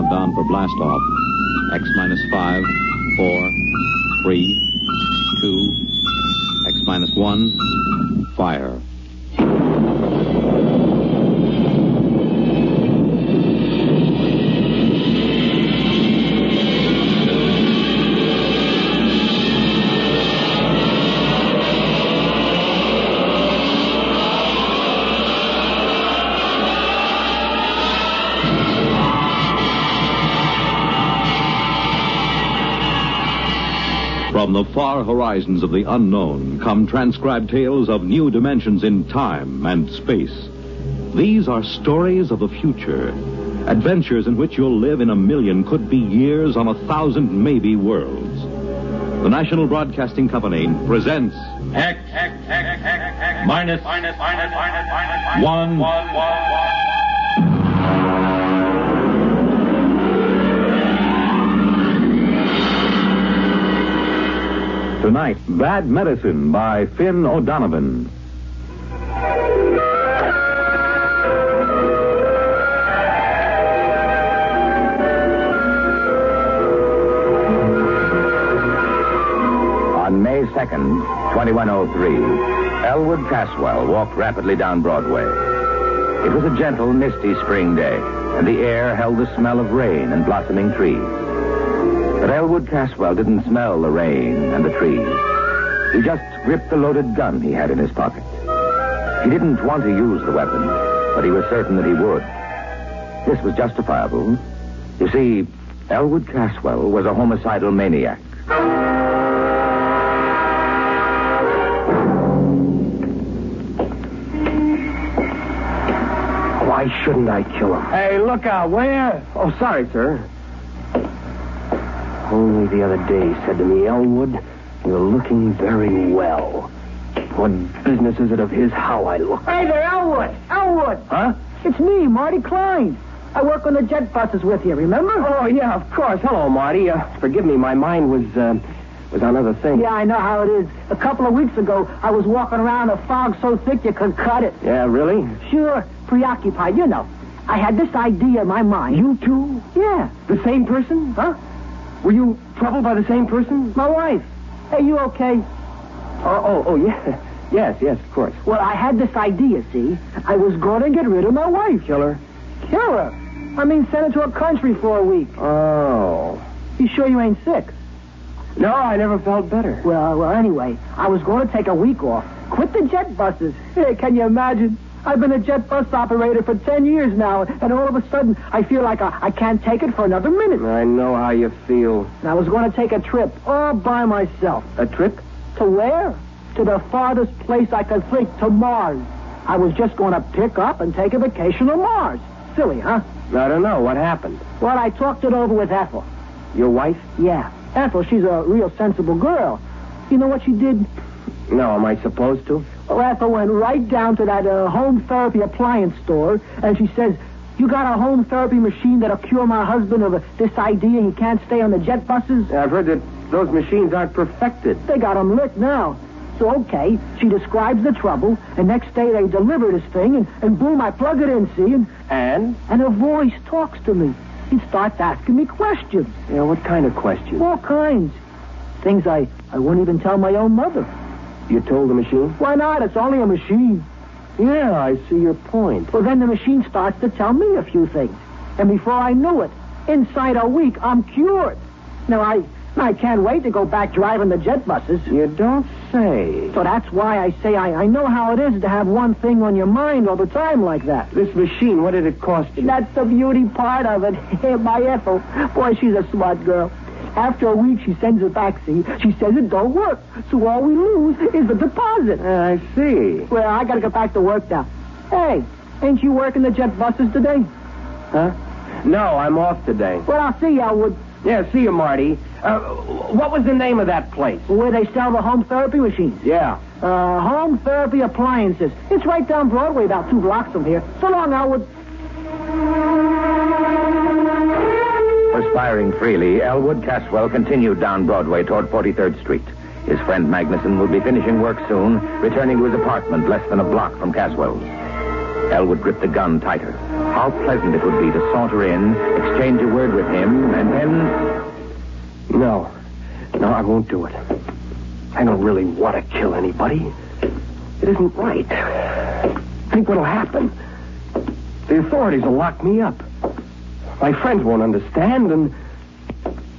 countdown for blast-off. X minus 5, 4, 3, 2, X minus 1, fire. From the far horizons of the unknown come transcribed tales of new dimensions in time and space. These are stories of the future, adventures in which you'll live in a million, could be years, on 1,000 maybe worlds. The National Broadcasting Company presents X minus 1. Tonight, Bad Medicine by Finn O'Donovan. On May 2nd, 2103, Elwood Caswell walked rapidly down Broadway. It was a gentle, misty spring day, and the air held the smell of rain and blossoming trees. But Elwood Caswell didn't smell the rain and the trees. He just gripped the loaded gun he had in his pocket. He didn't want to use the weapon, but he was certain that he would. This was justifiable. You see, Elwood Caswell was a homicidal maniac. Why shouldn't I kill him? Hey, look out. Where? Oh, sorry, sir. Only the other day said to me, Elwood, you're looking very well. What business is it of his how I look? Hey there, Elwood. Elwood. Huh? It's me, Marty Klein. I work on the jet buses with you, remember? Oh, yeah, of course. Hello, Marty. Forgive me, my mind was on other things. Yeah, I know how it is. A couple of weeks ago, I was walking around a fog so thick you could cut it. Yeah, really? Sure, preoccupied, you know. I had this idea in my mind. You two? Yeah. The same person? Huh? Were you troubled by the same person? My wife. Hey, you okay? Oh, yeah. Yes, of course. Well, I had this idea, see? I was going to get rid of my wife. Kill her? Kill her? I mean, send her to a country for a week. Oh. You sure you ain't sick? No, I never felt better. Well, anyway, I was going to take a week off. Quit the jet buses. Hey, can you imagine? I've been a jet bus operator for 10 years now, and all of a sudden, I feel like I can't take it for another minute. I know how you feel. And I was going to take a trip all by myself. A trip? To where? To the farthest place I could think, to Mars. I was just going to pick up and take a vacation on Mars. Silly, huh? I don't know. What happened? Well, I talked it over with Ethel. Your wife? Yeah. Ethel, she's a real sensible girl. You know what she did? No, am I supposed to? Well, Ethel went right down to that home therapy appliance store, and she says, you got a home therapy machine that'll cure my husband of this idea he can't stay on the jet buses? I've heard that those machines aren't perfected. They got him licked now. So, okay, she describes the trouble, and next day they deliver this thing, and boom, I plug it in, see? And? And a voice talks to me. He starts asking me questions. Yeah, what kind of questions? All kinds. Things I wouldn't even tell my own mother. You told the machine? Why not? It's only a machine. Yeah, I see your point. Well, then the machine starts to tell me a few things. And before I knew it, inside a week, I'm cured. Now, I can't wait to go back driving the jet buses. You don't say. So that's why I say I know how it is to have one thing on your mind all the time like that. This machine, what did it cost you? That's the beauty part of it. My Ethel, boy, she's a smart girl. After a week, she sends it back, see? She says it don't work, so all we lose is the deposit. I see. Well, I gotta get back to work now. Hey, ain't you working the jet buses today? Huh? No, I'm off today. Well, I'll see you, Elwood. Yeah, see you, Marty. What was the name of that place? Where they sell the home therapy machines. Yeah. Home therapy appliances. It's right down Broadway, about 2 blocks from here. So long, Elwood. Perspiring freely, Elwood Caswell continued down Broadway toward 43rd Street. His friend Magnuson would be finishing work soon, returning to his apartment less than a block from Caswell's. Elwood gripped the gun tighter. How pleasant it would be to saunter in, exchange a word with him, and then... No, I won't do it. I don't really want to kill anybody. It isn't right. Think what'll happen. The authorities will lock me up. My friends won't understand, and...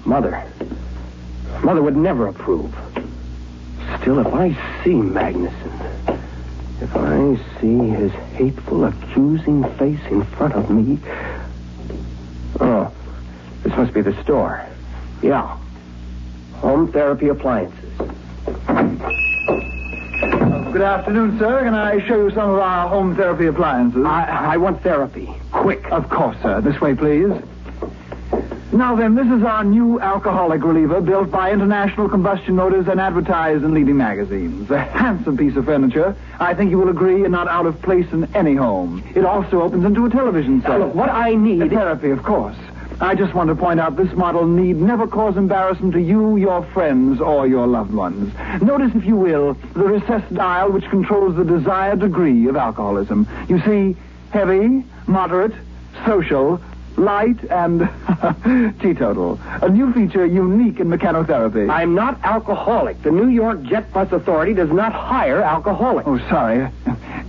Mother would never approve. Still, if I see Magnuson, if I see his hateful, accusing face in front of me... Oh, this must be the store. Yeah. Home Therapy Appliances. Good afternoon, sir. Can I show you some of our home therapy appliances? I want therapy. Quick. Of course, sir. This way, please. Now then, this is our new alcoholic reliever built by International Combustion Motors and advertised in leading magazines. A handsome piece of furniture. I think you will agree, and not out of place in any home. It also opens into a television set. Look, what I need... Therapy, of course. I just want to point out this model need never cause embarrassment to you, your friends, or your loved ones. Notice, if you will, the recessed dial which controls the desired degree of alcoholism. You see, heavy, moderate, social, light, and teetotal. A new feature unique in mechanotherapy. I'm not alcoholic. The New York Jet Bus Authority does not hire alcoholics. Oh, sorry.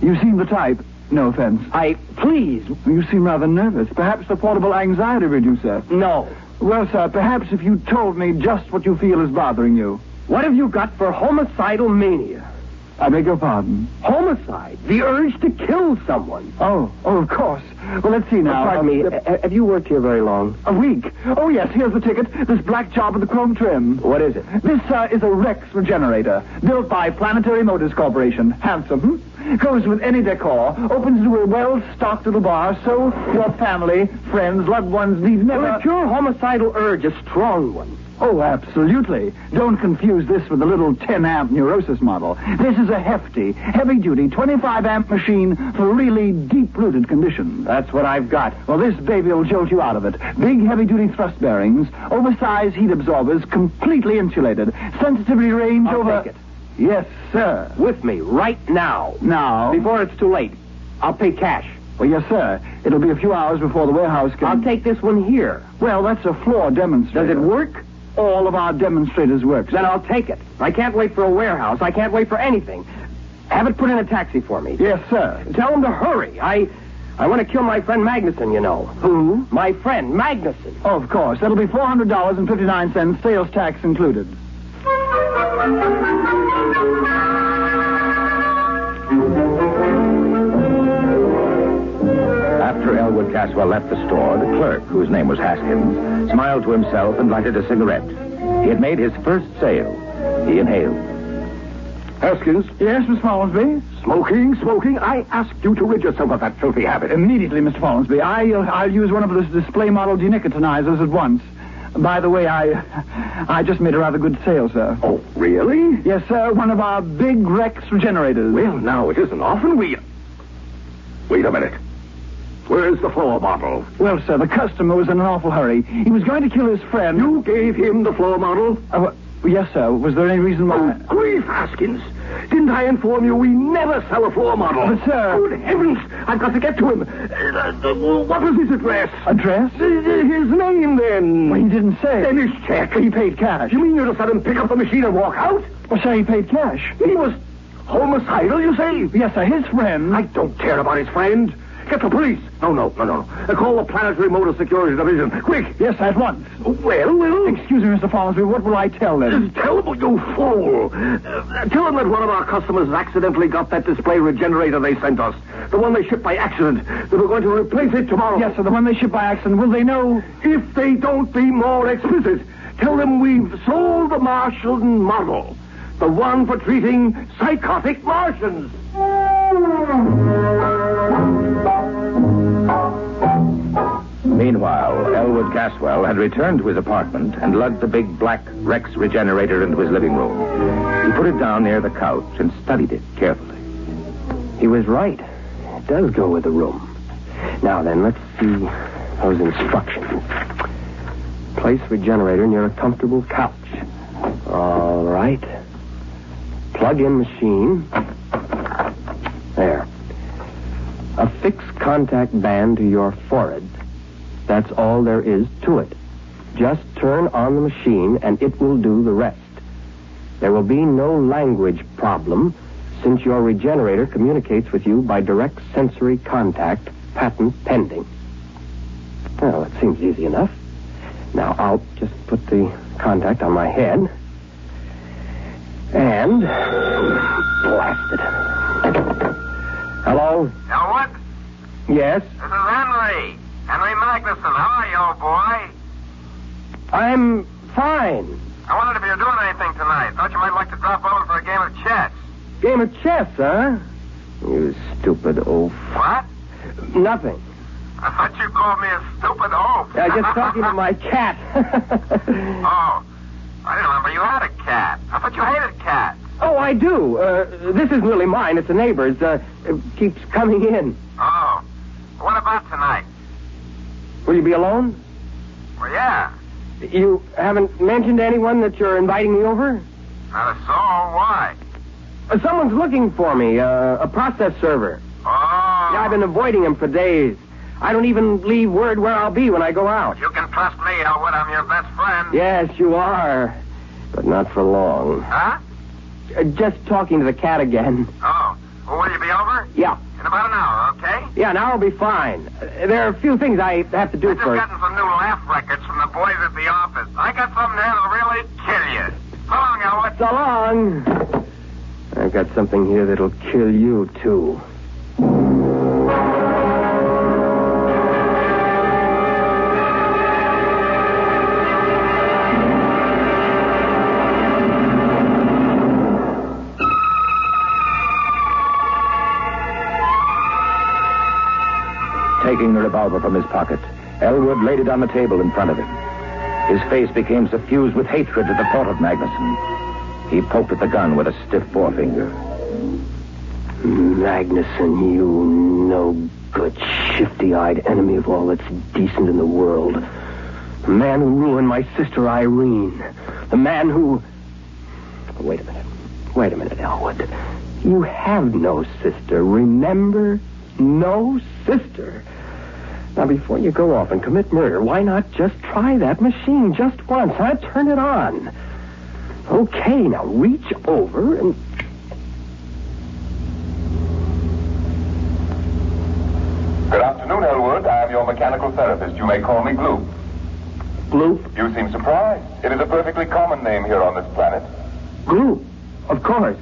You seem the type. No offense. Please. You seem rather nervous. Perhaps the portable anxiety reducer. No. Well, sir, perhaps if you told me just what you feel is bothering you. What have you got for homicidal mania? I beg your pardon. Homicide. The urge to kill someone. Oh, of course. Well, let's see now. Pardon me. Have you worked here very long? A week. Oh, yes, here's the ticket. This black job with the chrome trim. What is it? This, is a Rex regenerator, built by Planetary Motors Corporation. Handsome. Goes with any decor. Opens into a well-stocked little bar, so your family, friends, loved ones need never... Well, if your homicidal urge a strong one. Oh, absolutely. Don't confuse this with the little 10-amp neurosis model. This is a hefty, heavy-duty 25-amp machine for really deep-rooted conditions. That's what I've got. Well, this baby will jolt you out of it. Big, heavy-duty thrust bearings, oversized heat absorbers, completely insulated. Sensitivity range I'll take it. Yes, sir. With me, right now. Now? Before it's too late. I'll pay cash. Well, yes, sir. It'll be a few hours before the warehouse can... I'll take this one here. Well, that's a floor demonstrator. Does it work? All of our demonstrators work. Then I'll take it. I can't wait for a warehouse. I can't wait for anything. Have it put in a taxi for me. Yes, sir. Tell him to hurry. I want to kill my friend Magnuson, you know. Who? My friend Magnuson. Oh, of course. That'll be $400.59, sales tax included. After Elwood Caswell left the store, the clerk, whose name was Haskins, smiled to himself and lighted a cigarette. He had made his first sale. He inhaled. Haskins? Yes, Miss Follansby? Smoking. I asked you to rid yourself of that filthy habit. Immediately, Mr. Follansby. I'll use one of those display model denicotinizers at once. By the way, I just made a rather good sale, sir. Oh, really? Yes, sir. One of our big Rex regenerators. Well, now, it isn't often we... Wait a minute. Where's the floor model? Well, sir, the customer was in an awful hurry. He was going to kill his friend. You gave him the floor model? Yes, sir. Was there any reason why... Oh, grief, Haskins. Didn't I inform you we never sell a floor model? But, sir... Good heavens! I've got to get to him. What was his address? Address? His name, then. Well, he didn't say. Then his check. He paid cash. You mean you just let him pick up the machine and walk out? Well, sir, he paid cash. He was homicidal, you say? Yes, sir. His friend... I don't care about his friend. Get the police. No. Call the Planetary Motor Security Division. Quick. Yes, at once. Well. Excuse me, Mr. Follansby. What will I tell them? Tell them, you fool. Tell them that one of our customers accidentally got that display regenerator they sent us. The one they shipped by accident. That we're going to replace it tomorrow. Yes, sir. The one they shipped by accident. Will they know? If they don't be more explicit, tell them we've sold the Martian model. The one for treating psychotic Martians. Meanwhile, Elwood Caswell had returned to his apartment and lugged the big black Rex regenerator into his living room. He put it down near the couch and studied it carefully. He was right. It does go with the room. Now then, let's see those instructions. Place regenerator near a comfortable couch. All right. Plug in machine. There. A fixed contact band to your forehead. That's all there is to it. Just turn on the machine and it will do the rest. There will be no language problem since your regenerator communicates with you by direct sensory contact, patent pending. Well, it seems easy enough. Now, I'll just put the contact on my head. And blast it. Hello? Elwood? Yes? This is Henry. Henry Magnuson. How are you, old boy? I'm fine. I wondered if you were doing anything tonight. Thought you might like to drop over for a game of chess. Game of chess, huh? You stupid oaf. What? Nothing. I thought you called me a stupid oaf. Just talking to my cat. Oh. I didn't remember you had a cat. I thought you hated cats. Oh, I do. This isn't really mine. It's a neighbor's. It keeps coming in. Oh. What about tonight? Will you be alone? Well, yeah. You haven't mentioned to anyone that you're inviting me over? Not a soul. Why? Someone's looking for me, a process server. Oh. Yeah, I've been avoiding him for days. I don't even leave word where I'll be when I go out. You can trust me, Elwood. I'm your best friend. Yes, you are. But not for long. Huh? Just talking to the cat again. Oh. Well, will you be over? Yeah. In about an hour, okay? Yeah, now I'll be fine. There are a few things I have to do I just first. gotten some new laugh records from the boys at the office. I got something there that'll really kill you. So long, Elwood. So long. I've got something here that'll kill you, too. Taking the revolver from his pocket, Elwood laid it on the table in front of him. His face became suffused with hatred at the thought of Magnuson. He poked at the gun with a stiff forefinger. Magnuson, you no-good, shifty-eyed enemy of all that's decent in the world. The man who ruined my sister Irene. The man who... Wait a minute, Elwood. You have no sister, remember? No sister. Now, before you go off and commit murder, why not just try that machine just once, huh? Turn it on. Okay, now reach over and... Good afternoon, Elwood. I am your mechanical therapist. You may call me Gloop. Gloop? You seem surprised. It is a perfectly common name here on this planet. Gloop, of course.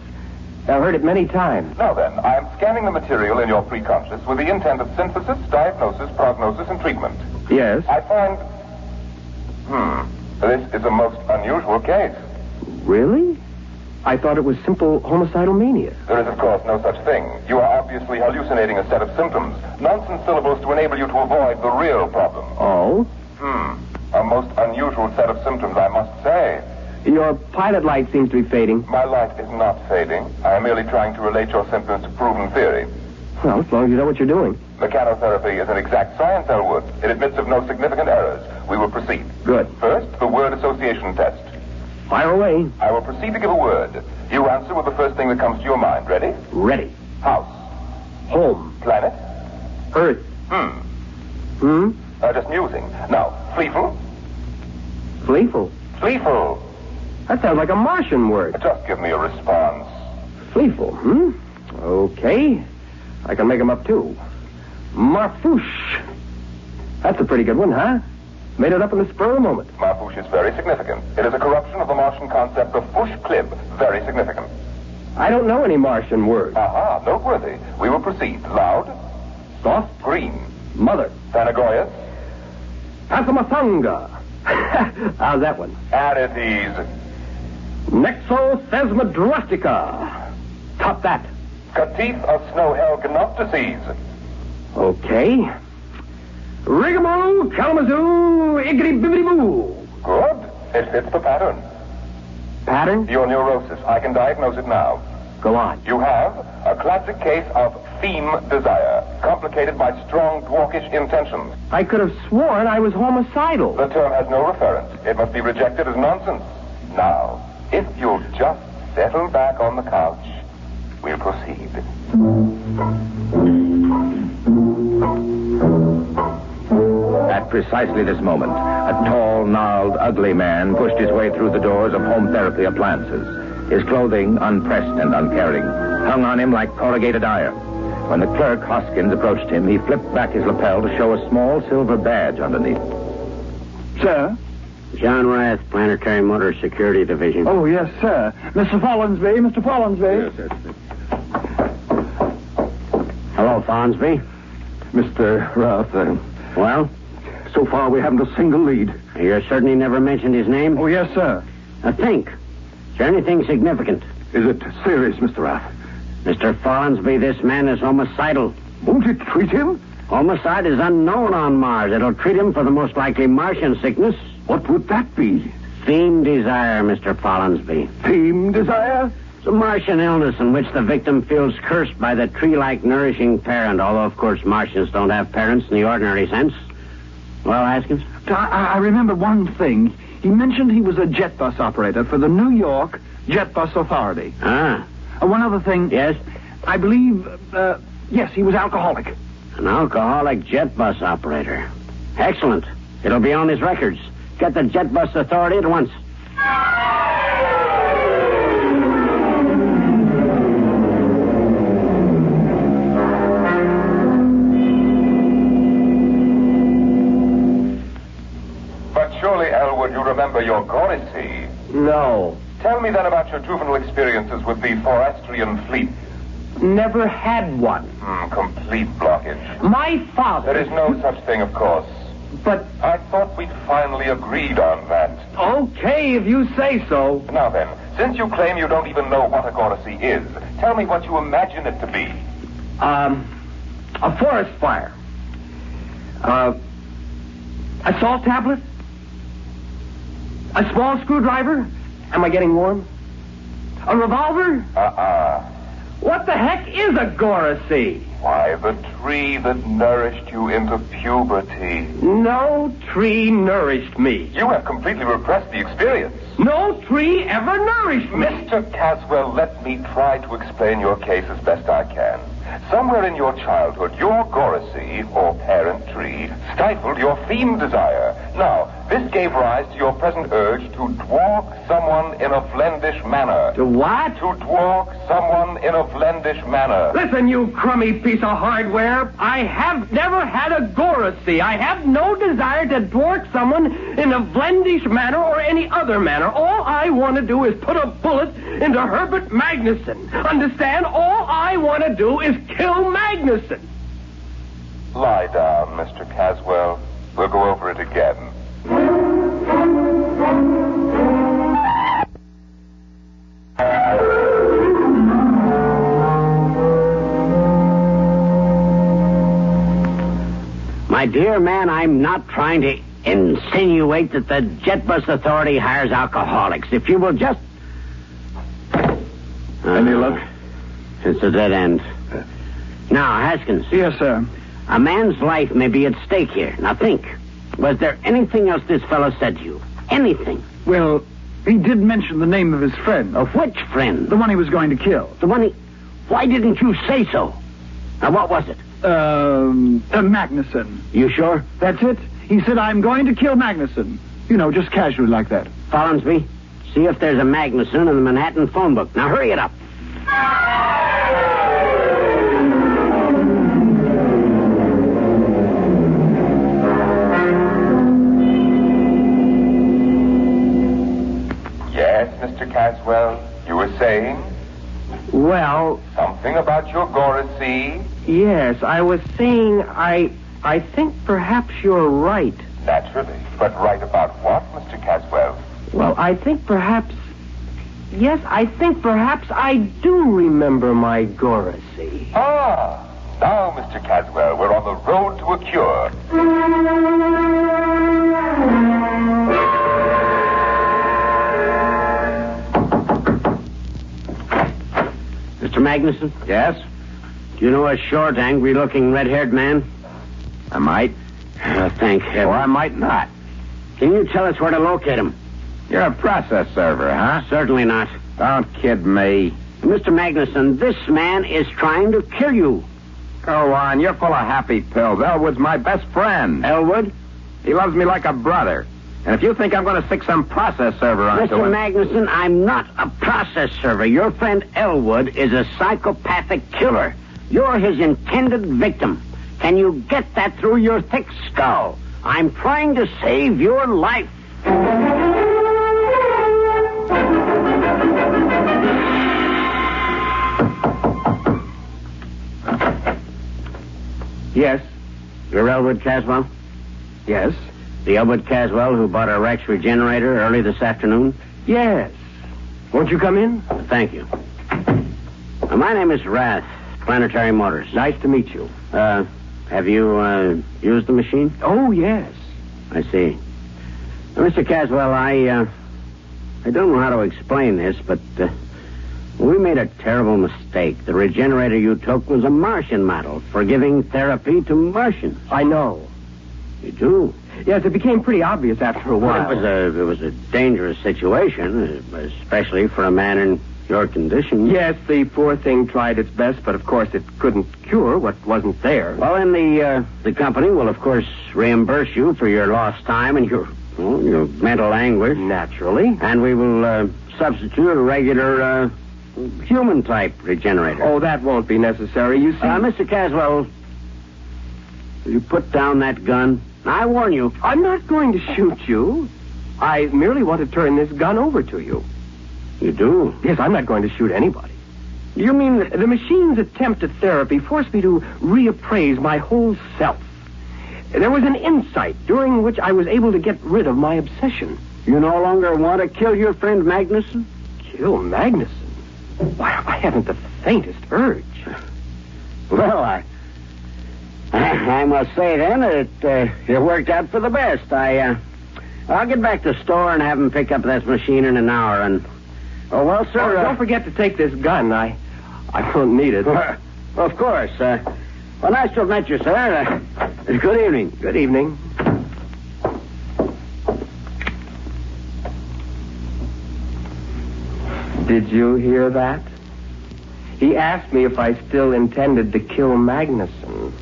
I've heard it many times. Now then, I am scanning the material in your preconscious with the intent of synthesis, diagnosis, prognosis, and treatment. Yes? I find... This is a most unusual case. Really? I thought it was simple homicidal mania. There is, of course, no such thing. You are obviously hallucinating a set of symptoms. Nonsense syllables to enable you to avoid the real problem. Oh? A most unusual set of symptoms, I must say. Your pilot light seems to be fading. My light is not fading. I am merely trying to relate your symptoms to proven theory. Well, as long as you know what you're doing. Mechanotherapy is an exact science, Elwood. It admits of no significant errors. We will proceed. Good. First, the word association test. Fire away. I will proceed to give a word. You answer with the first thing that comes to your mind. Ready? Ready. House. Home. Planet. Earth. Just musing. Now, Fleeful. Fleeful. Fleeful. That sounds like a Martian word. Just give me a response. Fleeful, Okay. I can make them up, too. Marfouche. That's a pretty good one, huh? Made it up in the spur of the moment. Marfouche is very significant. It is a corruption of the Martian concept of fush clib. Very significant. I don't know any Martian words. Aha, noteworthy. We will proceed. Loud. Soft. Green. Mother. Thanagoyas. Pasamathanga. How's that one? Anides. Nexosesmadrustica. Top that. Catif of snow-hell gnoptices. Okay. Rigamoo, Kalamazoo, Iggity-bibbity-boo. Good. It fits the pattern. Pattern? Your neurosis. I can diagnose it now. Go on. You have a classic case of theme desire, complicated by strong dwarkish intentions. I could have sworn I was homicidal. The term has no reference. It must be rejected as nonsense. Now, if you'll just settle back on the couch, we'll proceed. precisely this moment, a tall, gnarled, ugly man pushed his way through the doors of home therapy appliances. His clothing, unpressed and uncaring, hung on him like corrugated iron. When the clerk, Hoskins, approached him, he flipped back his lapel to show a small silver badge underneath. Sir? John Rath, Planetary Motor Security Division. Oh, yes, sir. Mr. Follinsby, Mr. Follinsby. Yes, sir. Hello, Follinsby. Mr. Rath, Well, so far we haven't a single lead. you're certain he never mentioned his name? Oh, yes, sir. Now think. Is there anything significant? Is it serious, Mr. Rath? Mr. Follinsby, this man is homicidal. Won't it treat him? Homicide is unknown on Mars. It'll treat him for the most likely Martian sickness. What would that be? Theme desire, Mr. Follinsby. Theme desire? It's a Martian illness in which the victim feels cursed by the tree-like nourishing parent, although, of course, Martians don't have parents in the ordinary sense. Well, Haskins? I remember one thing. He mentioned he was a jet bus operator for the New York Jet Bus Authority. Ah. One other thing. Yes? I believe, yes, he was alcoholic. An alcoholic jet bus operator. Excellent. It'll be on his records. Get the Jet Bus Authority at once. But surely, Elwood, you remember your Gorisy. No. Tell me then about your juvenile experiences with the Forrestrian fleet. Never had one. Complete blockage. My father... There is no such thing, of course. But... I thought we'd finally agreed on that. Okay, if you say so. Now then, since you claim you don't even know what a Gorisy is, tell me what you imagine it to be. A forest fire. A salt tablet. A small screwdriver. Am I getting warm? A revolver? What the heck is a Gorisy? Why, the tree that nourished you into puberty. No tree nourished me. You have completely repressed the experience. No tree ever nourished me. Mr. Caswell, let me try to explain your case as best I can. Somewhere in your childhood, your Gorisy, or parent tree, stifled your theme desire. Now, this gave rise to your present urge to dwark someone in a Vlendish manner. To what? To dwark someone in a Vlendish manner. Listen, you crummy piece of hardware. I have never had a Gorisy. I have no desire to dwark someone in a Vlendish manner or any other manner. All I want to do is put a bullet into Herbert Magnuson. Understand? All I want to do is kill Magnuson. Lie down, Mr. Caswell. We'll go over it again. My dear man, I'm not trying to insinuate that the Jet Bus Authority hires alcoholics. If you will just... Any luck? It's a dead end. Now, Haskins. Yes, sir. A man's life may be at stake here. Now think. Was there anything else this fellow said to you? Anything? Well, he did mention the name of his friend. Of which friend? The one he was going to kill. The one he... Why didn't you say so? Now, what was it? Magnuson. You sure? That's it. He said, I'm going to kill Magnuson. You know, just casually like that. Follinsby, see if there's a Magnuson in the Manhattan phone book. Now, hurry it up. Yes, Mr. Caswell, you were saying? Well, Something about your Gorisy? yes, I was saying I think perhaps you're right. Naturally. But right about what, Mr. Caswell? Well, I think perhaps... Yes, I think perhaps I do remember my Gorisy. Ah, now, Mr. Caswell, we're on the road to a cure. Mr. Magnuson? Yes? Do you know a short, angry-looking, red-haired man? I might. Thank heaven. Or I might not. Can you tell us where to locate him? You're a process server, huh? Certainly not. Don't kid me. Mr. Magnuson, this man is trying to kill you. Go on. You're full of happy pills. Elwood's my best friend. Elwood? He loves me like a brother. And if you think I'm going to stick some process server onto Mr. him... Magnuson, I'm not a process server. Your friend Elwood is a psychopathic killer. You're his intended victim. Can you get that through your thick skull? I'm trying to save your life. Yes. You're Elwood Caswell? Yes. The Elwood Caswell who bought a Rex regenerator early this afternoon? Yes. Won't you come in? Thank you. My name is Rath, Planetary Motors. Nice to meet you. Have you used the machine? Oh, yes. I see. Mr. Caswell, I don't know how to explain this, but we made a terrible mistake. The regenerator you took was a Martian model for giving therapy to Martians. I know. You do? Yes, it became pretty obvious after a while. It was a dangerous situation, especially for a man in your condition. Yes, the poor thing tried its best, but of course it couldn't cure what wasn't there. Well, then the company will, of course, reimburse you for your lost time and your mental anguish. Naturally. And we will substitute a regular human-type regenerator. Oh, that won't be necessary, you see. Mr. Caswell, will you put down that gun? I warn you. I'm not going to shoot you. I merely want to turn this gun over to you. You do? Yes, I'm not going to shoot anybody. You mean The machine's attempt at therapy forced me to reappraise my whole self. There was an insight during which I was able to get rid of my obsession. you no longer want to kill your friend Magnuson? Kill Magnuson? Why, I haven't the faintest urge. Well, I must say, then, it worked out for the best. I'll get back to the store and have him pick up that machine in an hour. And, well, sir... don't forget to take this gun. I won't need it. Of course. Well, nice to have met you, sir. Good evening. Good evening. Did you hear that? He asked me if I still intended to kill Magnuson.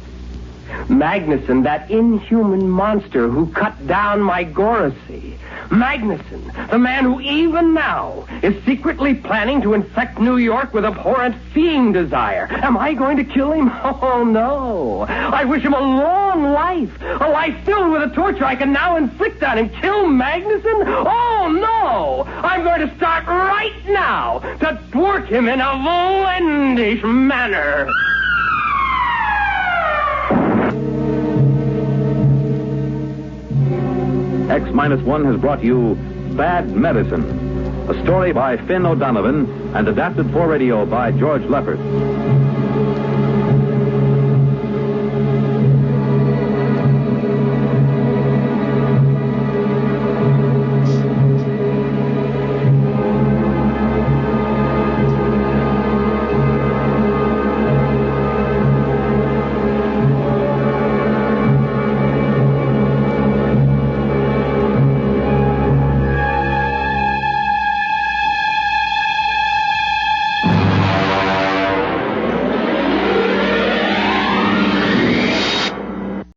Magnuson, that inhuman monster who cut down my Goracy. Magnuson, the man who even now is secretly planning to infect New York with abhorrent fiend desire. Am I going to kill him? Oh, no. I wish him a long life. A life filled with the torture I can now inflict on him. Kill Magnuson? Oh, no. I'm going to start right now to thwart him in a vlendish manner. X-1 has brought you Bad Medicine, a story by Finn O'Donovan and adapted for radio by George Leppert.